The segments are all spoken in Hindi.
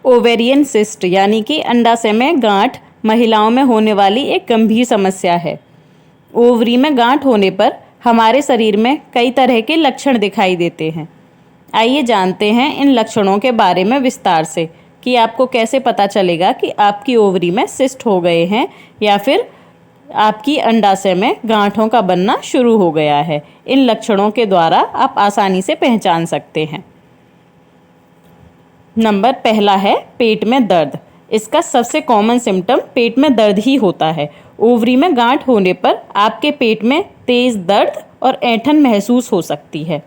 ओवेरियन सिस्ट यानी कि अंडाशय में गांठ महिलाओं में होने वाली एक गंभीर समस्या है। ओवरी में गांठ होने पर हमारे शरीर में कई तरह के लक्षण दिखाई देते हैं। आइए जानते हैं इन लक्षणों के बारे में विस्तार से कि आपको कैसे पता चलेगा कि आपकी ओवरी में सिस्ट हो गए हैं या फिर आपकी अंडाशय में गांठों का बनना शुरू हो गया है। इन लक्षणों के द्वारा आप आसानी से पहचान सकते हैं। नंबर पहला है पेट में दर्द। इसका सबसे कॉमन सिम्टम पेट में दर्द ही होता है। ओवरी में गांठ होने पर आपके पेट में तेज दर्द और ऐंठन महसूस हो सकती है।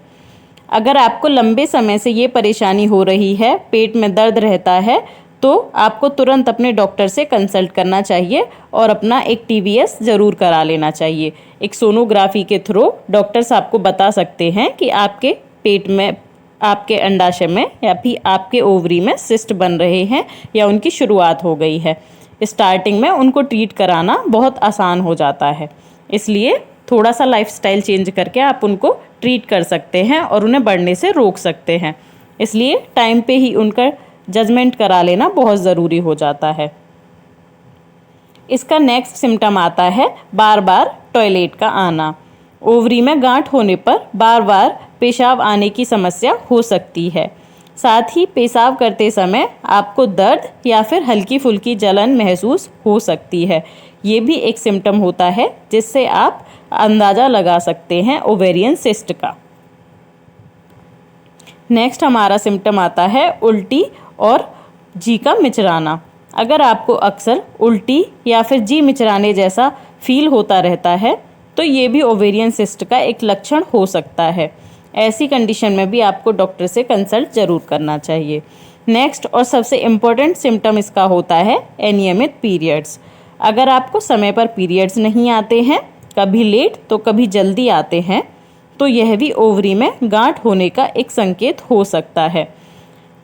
अगर आपको लंबे समय से ये परेशानी हो रही है, पेट में दर्द रहता है, तो आपको तुरंत अपने डॉक्टर से कंसल्ट करना चाहिए और अपना एक TVS ज़रूर करा लेना चाहिए। एक सोनोग्राफी के थ्रू डॉक्टर्स आपको बता सकते हैं कि आपके पेट में, आपके अंडाशय में या फिर आपके ओवरी में सिस्ट बन रहे हैं या उनकी शुरुआत हो गई है। स्टार्टिंग में उनको ट्रीट कराना बहुत आसान हो जाता है, इसलिए थोड़ा सा लाइफस्टाइल चेंज करके आप उनको ट्रीट कर सकते हैं और उन्हें बढ़ने से रोक सकते हैं। इसलिए टाइम पे ही उनका जजमेंट करा लेना बहुत ज़रूरी हो जाता है। इसका नेक्स्ट सिम्टम आता है बार बार टॉयलेट का आना। ओवरी में गांठ होने पर बार बार पेशाब आने की समस्या हो सकती है। साथ ही पेशाब करते समय आपको दर्द या फिर हल्की फुल्की जलन महसूस हो सकती है। ये भी एक सिम्टम होता है जिससे आप अंदाज़ा लगा सकते हैं ओवेरियन सिस्ट का। नेक्स्ट हमारा सिम्टम आता है उल्टी और जी का मिचराना। अगर आपको अक्सर उल्टी या फिर जी मिचराने जैसा फील होता रहता है तो ये भी ओवेरियन सिस्ट का एक लक्षण हो सकता है। ऐसी कंडीशन में भी आपको डॉक्टर से कंसल्ट ज़रूर करना चाहिए। नेक्स्ट और सबसे इम्पोर्टेंट सिम्टम इसका होता है अनियमित पीरियड्स। अगर आपको समय पर पीरियड्स नहीं आते हैं, कभी लेट तो कभी जल्दी आते हैं, तो यह भी ओवरी में गांठ होने का एक संकेत हो सकता है।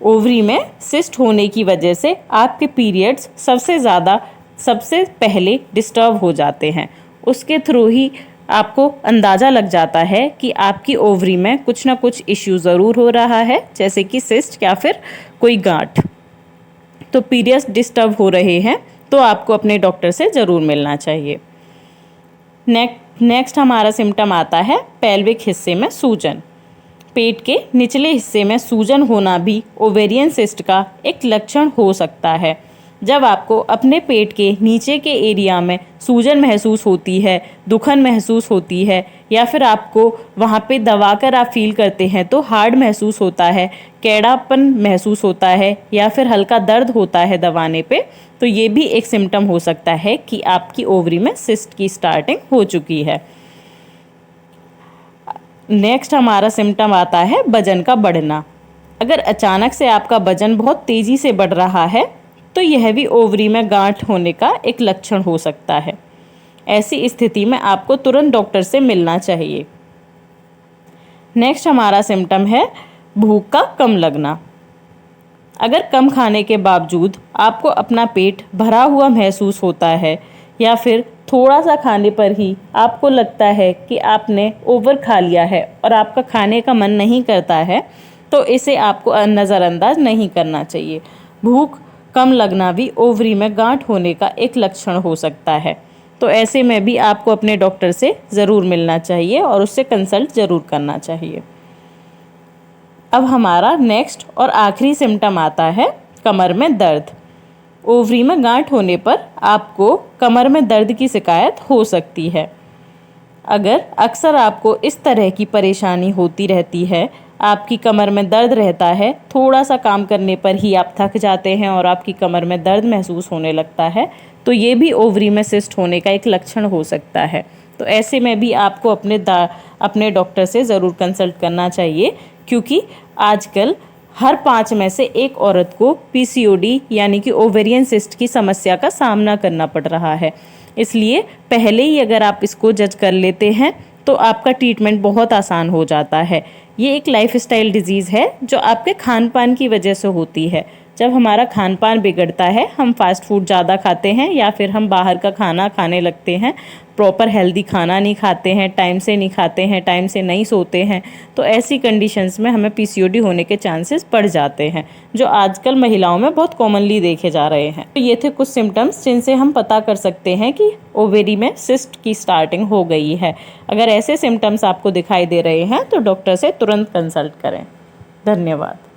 ओवरी में सिस्ट होने की वजह से आपके पीरियड्स सबसे पहले डिस्टर्ब हो जाते हैं। उसके थ्रू ही आपको अंदाज़ा लग जाता है कि आपकी ओवरी में कुछ ना कुछ इश्यू ज़रूर हो रहा है, जैसे कि सिस्ट या फिर कोई गांठ। तो पीरियड्स डिस्टर्ब हो रहे हैं तो आपको अपने डॉक्टर से ज़रूर मिलना चाहिए। नेक्स्ट हमारा सिम्टम आता है पेल्विक हिस्से में सूजन। पेट के निचले हिस्से में सूजन होना भी ओवेरियन सिस्ट का एक लक्षण हो सकता है। जब आपको अपने पेट के नीचे के एरिया में सूजन महसूस होती है, दुखन महसूस होती है या फिर आपको वहाँ पे दबाकर आप फील करते हैं तो हार्ड महसूस होता है, कैड़ापन महसूस होता है या फिर हल्का दर्द होता है दबाने पे, तो ये भी एक सिम्टम हो सकता है कि आपकी ओवरी में सिस्ट की स्टार्टिंग हो चुकी है। नेक्स्ट हमारा सिम्टम आता है वजन का बढ़ना। अगर अचानक से आपका वजन बहुत तेज़ी से बढ़ रहा है तो यह भी ओवरी में गांठ होने का एक लक्षण हो सकता है। ऐसी स्थिति में आपको तुरंत डॉक्टर से मिलना चाहिए। नेक्स्ट हमारा सिम्टम है भूख का कम लगना। अगर कम खाने के बावजूद आपको अपना पेट भरा हुआ महसूस होता है या फिर थोड़ा सा खाने पर ही आपको लगता है कि आपने ओवर खा लिया है और आपका खाने का मन नहीं करता है, तो इसे आपको नज़रअंदाज नहीं करना चाहिए। भूख कम लगना भी ओवरी में गांठ होने का एक लक्षण हो सकता है। तो ऐसे में भी आपको अपने डॉक्टर से ज़रूर मिलना चाहिए और उससे कंसल्ट ज़रूर करना चाहिए। अब हमारा नेक्स्ट और आखिरी सिम्टम आता है कमर में दर्द। ओवरी में गांठ होने पर आपको कमर में दर्द की शिकायत हो सकती है। अगर अक्सर आपको इस तरह की परेशानी होती रहती है, आपकी कमर में दर्द रहता है, थोड़ा सा काम करने पर ही आप थक जाते हैं और आपकी कमर में दर्द महसूस होने लगता है, तो ये भी ओवरी में सिस्ट होने का एक लक्षण हो सकता है। तो ऐसे में भी आपको अपने डॉक्टर से ज़रूर कंसल्ट करना चाहिए, क्योंकि आजकल हर 5 में से एक औरत को PCOD यानी कि ओवेरियन सिस्ट की समस्या का सामना करना पड़ रहा है। इसलिए पहले ही अगर आप इसको जज कर लेते हैं तो आपका ट्रीटमेंट बहुत आसान हो जाता है। ये एक लाइफस्टाइल डिजीज़ है जो आपके खान पान की वजह से होती है। जब हमारा खान पान बिगड़ता है, हम फास्ट फूड ज़्यादा खाते हैं या फिर हम बाहर का खाना खाने लगते हैं, प्रॉपर हेल्दी खाना नहीं खाते हैं, टाइम से नहीं खाते हैं, टाइम से नहीं सोते हैं, तो ऐसी कंडीशंस में हमें पीसीओडी होने के चांसेस बढ़ जाते हैं, जो आजकल महिलाओं में बहुत कॉमनली देखे जा रहे हैं। तो ये थे कुछ सिम्टम्स जिनसे हम पता कर सकते हैं कि ओवेरी में सिस्ट की स्टार्टिंग हो गई है। अगर ऐसे सिम्टम्स आपको दिखाई दे रहे हैं तो डॉक्टर से तुरंत कंसल्ट करें। धन्यवाद।